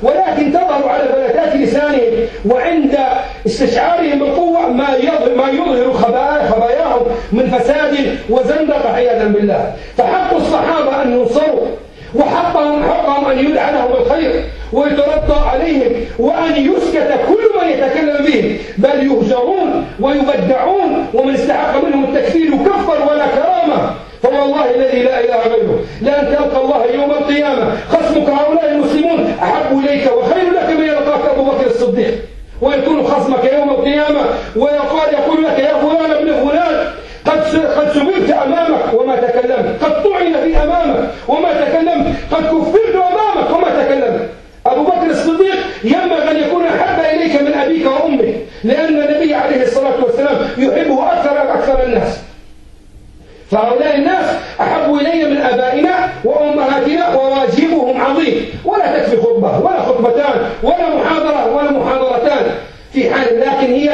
ولكن تظهر على فلتات لسانهم وعند استشعارهم بالقوة ما يظهر خباياهم من فساد وزندقة عياذا بالله. فحق الصحابة أن ينصروا، وحقهم أن يدعى لهم الخير ويترضى عليهم، وأن يسكت كل من يتكلم بهم، بل يهجرون ويبدعون، ومن استحق منهم التكفير يكفر ولا كرامة. فوالله الذي لا إله غيره لأن تلقى الله يوم القيامة خصمك هؤلاء المسلمون أحب إليك وخير لك من يلقاك أبو بكر الصديق، ويكون خصمك يوم القيامة ويقول لك يا فلان ابن فلان قد سببت أمامك وما تكلمت، قد طعن في أمامك وما تكلمت، قد كفرت أمامك وما تكلمت. أبو بكر الصديق ينبغي أن يكون أحب إليك من أبيك وأمك، لأن النبي عليه الصلاة والسلام يحبه أكثر الناس. فهؤلاء الناس أحب إلي من أبائنا وأمهاتنا، وواجبهم عظيم، ولا تكفي خطبة ولا خطبتان ولا محاضرة ولا محاضرتان في حال، لكن هي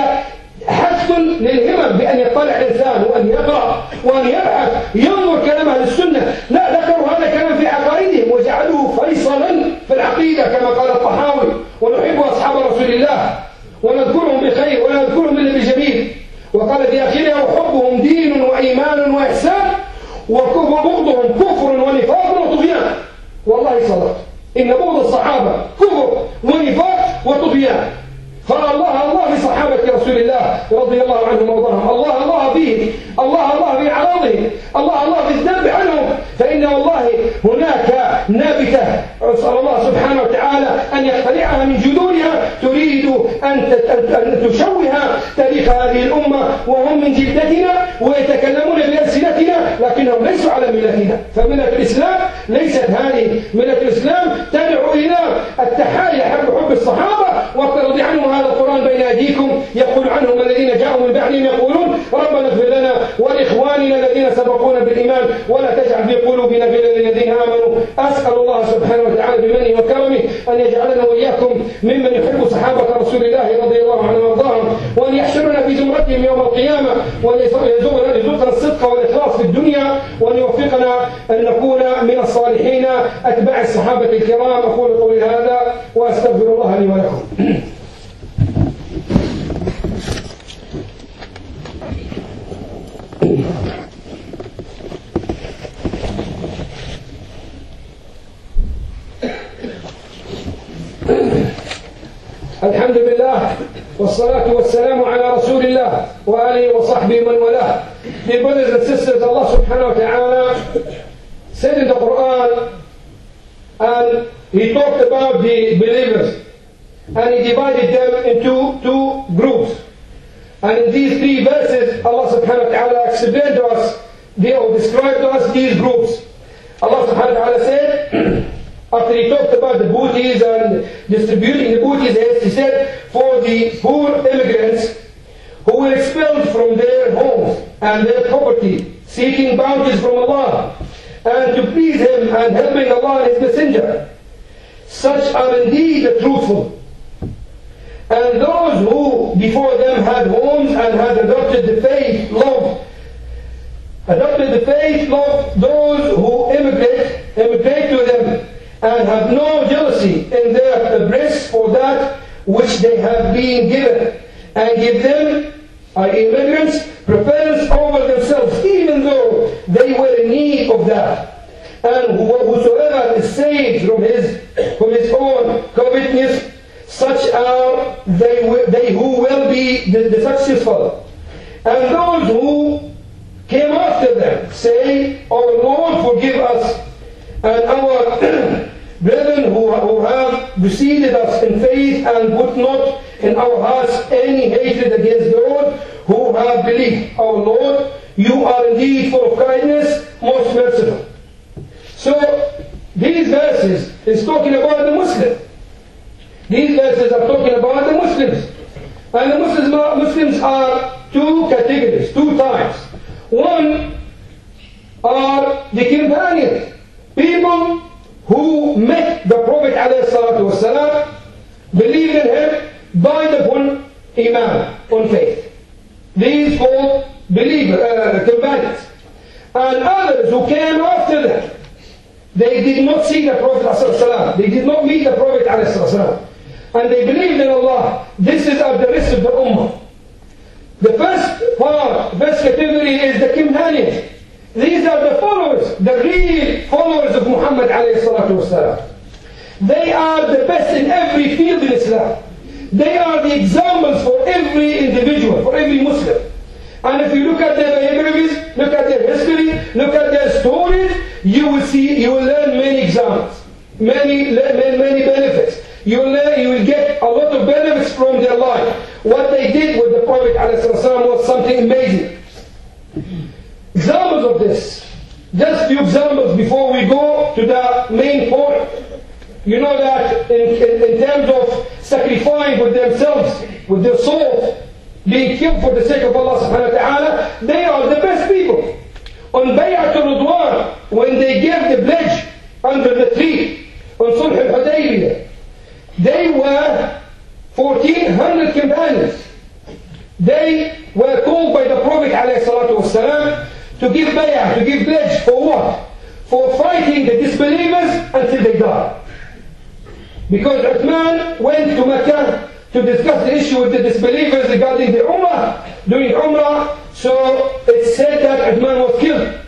حث للهمم بأن يطلع الإنسان وأن يقرأ وأن يبحث ينظر كلام أهل السنة. لا ذكروا هذا الكلام في عقائدهم وجعلوه فيصلا في العقيدة كما قال الطحاوي، ونحب أصحاب رسول الله ونذكرهم بخير ولا نذكرهم إلا بجميل. وقال في آخرها وحبهم دين وإيمان وإحسان وبغضهم كفر ونفاق وطغيان. والله صدق، إن بغض الصحابة كفر ونفاق وطغيان. فالله في صحابة رسول الله رضي الله عنهم وارضاهم، الله فيه، الله في أعراضهم، الله في الذنب عنهم. فإن والله هناك نابتة أسأل الله سبحانه وتعالى أن يقتلعها من جذورها تريد أن تشوه تاريخ هذه الأمة، وهم من جلدتنا ويتكلمون بألسنتنا لكنهم ليسوا على ملتنا. فملة الإسلام ليست هذه ملة الإسلام، تدعو إلى التحايا حب الصحابة والترضي عنهم. هذا القرآن بين أيديكم يقول عنهم الذين جاءوا من بعدهم يقولون ربنا اغفر لنا ولإخواننا الذين سبقونا بالإيمان ولا تجعل في قلوبنا غلا للذين آمنوا. أسأل الله سبحانه وتعالى بمنه وكرمه أن يجعلنا وإياكم ممن يحب صحابة رسول الله رضي الله عنهم وارضاهم، وأن يحشرنا في زمرتهم يوم القيامة، وأن يرزقنا الصدق والإخلاص في الدنيا، وأن يوفقنا أن نكون من الصالحين أتباع الصحابة الكرام. أقول قولي هذا وأستغفر الله لي ولكم. الحمد لله والصلاة والسلام على رسول الله وآله وصحبه من والاه. Dear brothers and sisters, Allah subhanahu wa ta'ala said in the Quran, and He talked about the believers, and He divided them into two groups. And in these three verses, Allah subhanahu wa ta'ala explained to us, or described to us these groups. Allah subhanahu wa ta'ala said, after He talked about the booties and distributing the booties, He said, for the poor immigrants who were expelled from their homes and their property, seeking bounties from Allah, and to please Him and helping Allah and His Messenger, such are indeed the truthful. And those who before them had homes and had adopted the faith, loved those who immigrate to them, and have no jealousy in their breasts for that which they have been given, and give them, immigrants, preference over themselves, even though they were in need of that. And whosoever is saved from his own covetousness, such are they who will be the successful. And those who came after them say, our Lord, forgive us, and our brethren who have preceded us in faith, and put not in our hearts any hatred against those who have believed. Our Lord, you are indeed full of kindness, most merciful. So these verses is talking about the Muslim. These verses are talking about the Muslims. And the Muslims are two categories, two types. One are the companions, people who met the Prophet ﷺ, believed in him, died upon Iman, on faith. These called companions. And others who came after them, They did not see the Prophet ﷺ. They did not meet the Prophet ﷺ. And they believed in Allah. This is of the rest of the Ummah. The first category is the companions. These are the followers, the real followers of Muhammad ﷺ. They are the best in every field in Islam. They are the examples for every individual, for every Muslim. And if you look at their biographies, look at their history, look at their stories, you will learn many examples, many benefits. You will get a lot of benefits from their life. What they did with the Prophet ﷺ was something amazing. Examples of this. Just a few examples before we go to the main point. You know that in terms of sacrificing with themselves, with their souls, being killed for the sake of Allah subhanahu wa ta'ala, they are the best people. On Bay'atul Ridwan, when they gave the pledge under the tree, on Sulh al-Hudaybiyah, they were 1,400 companions. They were called by the Prophet ﷺ to give bay'ah, to give pledge for what? For fighting the disbelievers until they died. Because Uthman went to Mecca to discuss the issue with the disbelievers regarding the Umrah, during Umrah, so it said that Uthman was killed.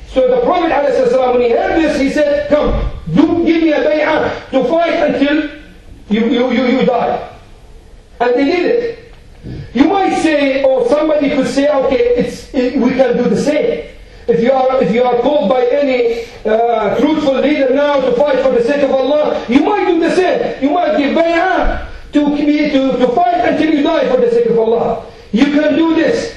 So the Prophet ﷺ, when he heard this, he said, come, give me a bay'ah to fight until you die. And they did it. You might say, or somebody could say, okay, we can do the same. If you are called by any truthful leader now to fight for the sake of Allah, you might do the same. You might give bay'ah to fight until you die for the sake of Allah. You can do this.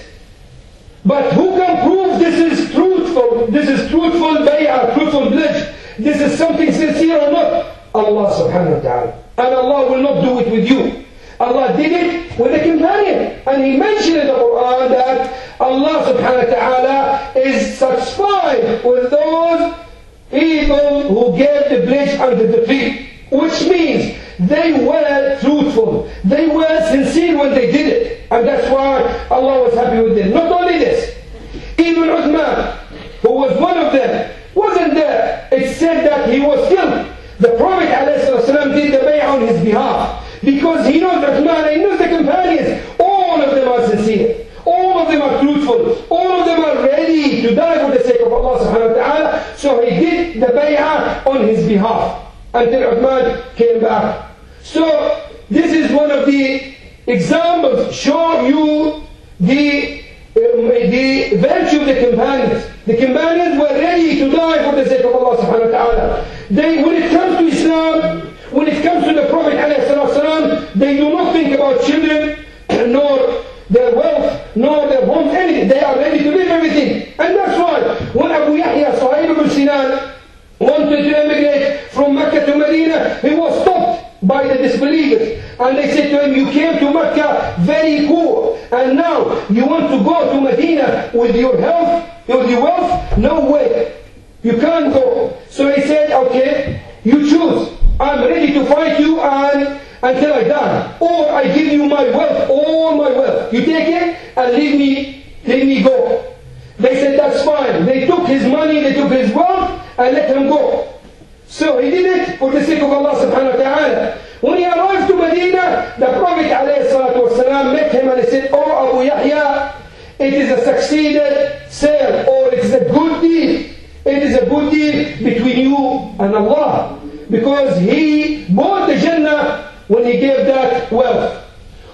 But who can prove this is truthful? This is truthful bay'ah, truthful pledge. This is something sincere or not? Allah subhanahu wa ta'ala. And Allah will not do it with you. Allah did it with a companion. And He mentioned in the Quran that Allah subhanahu wa ta'ala is satisfied with those people who gave the pledge under the tree. Which means they were truthful. They were sincere when they did it. And that's why Allah was happy with them. Not only this, even Uthman, who was one of them, wasn't there. It said that he was killed. The Prophet ﷺ did the bay'ah on his behalf. Because he knows Uthman, he knows the companions. All of them are sincere. All of them are truthful. All of them are ready to die for the sake of Allah subhanahu wa ta'ala. So he did the bay'ah on his behalf until Uthman came back. So this is one of the examples show you the virtue of the companions. The companions were ready to die for the sake of Allah subhanahu wa ta'ala. When it comes to Islam, when it comes to the Prophet ﷺ, they do not think about children, nor their wealth, nor their homes, anything. They are ready to leave everything. And that's why when Abu Yahya, Sahib ibn Sinan, wanted to emigrate from Mecca to Medina, he was stopped by the disbelievers. And they said to him, you came to Mecca very poor, and now you want to go to Medina with your health, with your wealth? No way. You can't go. So he said, okay, you choose. I'm ready to fight you until I die. Or I give you my wealth, all my wealth. You take it and leave me go. They said, that's fine. They took his money, they took his wealth, and let him go. So he did it for the sake of Allah subhanahu wa ta'ala. When he arrived to Medina, the Prophet ﷺ met him and he said, oh Abu Yahya, it is a succeeded sale, or it is a good deal. It is a good deal between you and Allah. Because he bought the Jannah when he gave that wealth.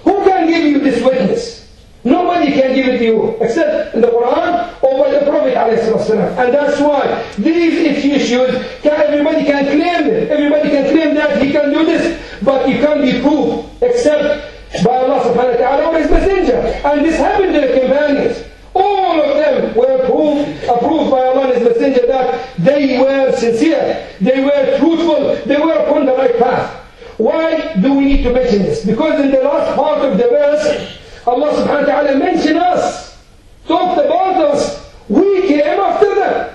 Who can give you this witness? Nobody can give it to you except in the Quran or by the Prophet ﷺ. And that's why these issues, everybody can claim it. Everybody can claim that he can do this, but it can't be proved except by Allah subhanahu wa ta'ala or His Messenger. And this happened to the companions. All of them were approved by Allah and His Messenger that they were sincere, they were truthful, they were upon the right path. Why do we need to mention this? Because in the last part of the verse, Allah subhanahu wa ta'ala mentioned us, talked about us. We came after them.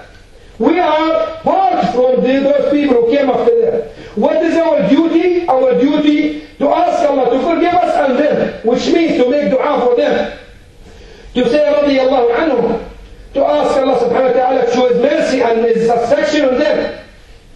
We are part from those people who came after them. What is our duty? Our duty to ask Allah to forgive us and them, which means to make dua for them. To say radiyallahu anhum, to ask Allah subhanahu wa ta'ala to show His mercy and His affection on them.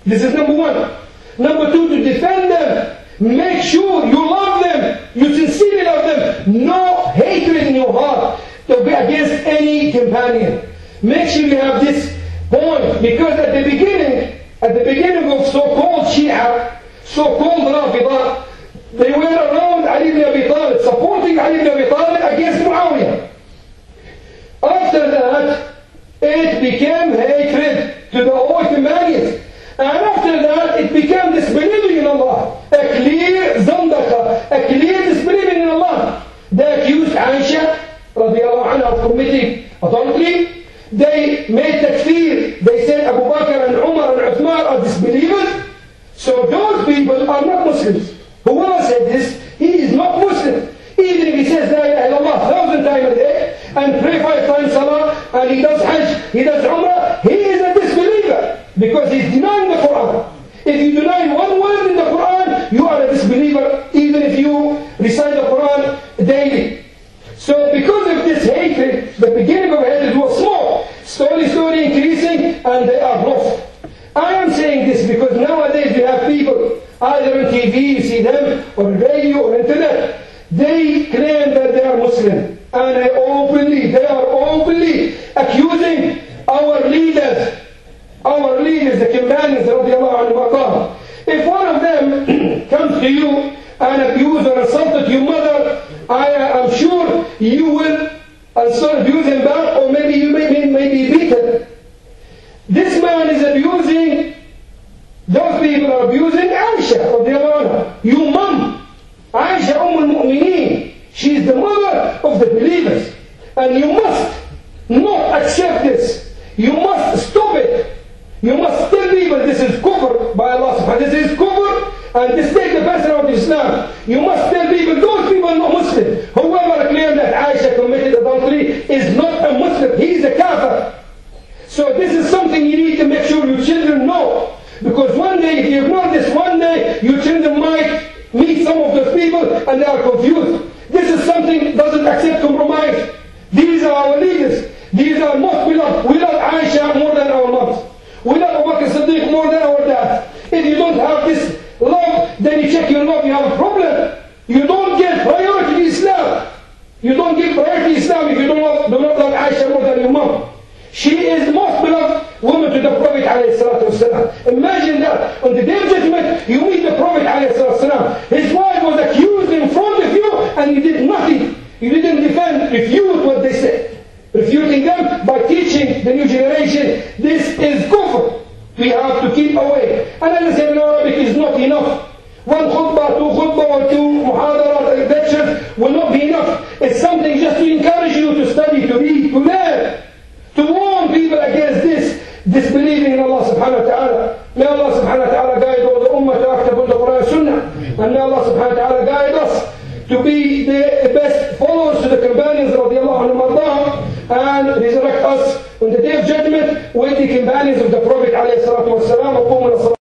This is number one. Number two, to defend them. Make sure you love them. You sincerely love them. No hatred in your heart to be against any companion. Make sure you have this point, because at the beginning of so-called Shia, so-called Rafidha, they were around Ali ibn Abi Talib, supporting Ali ibn Abi Talib against Muawiyah. After that, it became hatred to the old companions. And after that, it became disbelieving in Allah. A clear zandaqa, a clear disbelieving in Allah. They accused Aisha radiallahu anha of committing adultery. They made takfir. They said Abu Bakr and Umar and Uthman are disbelievers. So those people are not Muslims. Whoever said this, he is not Muslim. Even if he says La ilaha illallah 1,000 times a day and pray 5 times salah and he does hajj, he does umrah, he is a disbeliever because he's denying the Quran. If you deny one word in the Quran, you are a disbeliever even if you recite the Quran daily. So because of this hatred, the beginning of hatred was small, slowly increasing, and they are lost. I am saying this because nowadays we have people, either on TV, you see them, or radio, or internet, they claim that they are Muslim, and they are openly accusing our leaders, the companions, radiallahu anhu. If one of them comes to you and abuse or insulted your mother, I am sure you will abuse him back, or maybe you may be beaten. This man is abusing, those people are abusing Aisha, radiallahu anha, your mom. Aisha al-Mu'mineen, she is the mother of the believers. And you must not accept this. You must stop it. You must tell people this is kufr by Allah subhanahu wa ta'ala. This is kufr, and this takes the person out of Islam. You must tell people, those people are not Muslim. Whoever claims that Aisha committed adultery is not a Muslim. He is a kafir. So this is something you need to make sure your children know. Because one day, if you ignore this, one day your children might meet some of those people and they are confused. This is something that doesn't accept compromise. These are our leaders. These are most beloved. We love Aisha more than our moms. We love Abu Bakr Siddiq more than our dad. If you don't have this love, then you check your love, you have a problem. You don't give priority to Islam. You don't give priority to Islam if you do not love Aisha more than your mom. She is the most beloved woman to the Prophet ﷺ. Imagine that. On the day of judgment, you meet the Prophet ﷺ. His wife was accused in front of you and you did nothing. You didn't defend, refute what they said. Refuting them by teaching the new generation, this is kufr. We have to keep away. And as I said in Arabic, is not enough. One khutbah, two khutbah, or two muhadarat, lectures will not be enough. It's something just to encourage you to study, to read, to learn. To warn people against this disbelieving in Allah subhanahu wa ta'ala. May Allah subhanahu wa ta'ala guide all the ummah to act upon the Quran and Sunnah. And may Allah subhanahu wa ta'ala guide us to be the best followers to the companions radiallahu anhum and resurrect us on the day of judgment with the companions of the Prophet alayhi salatu wasalam.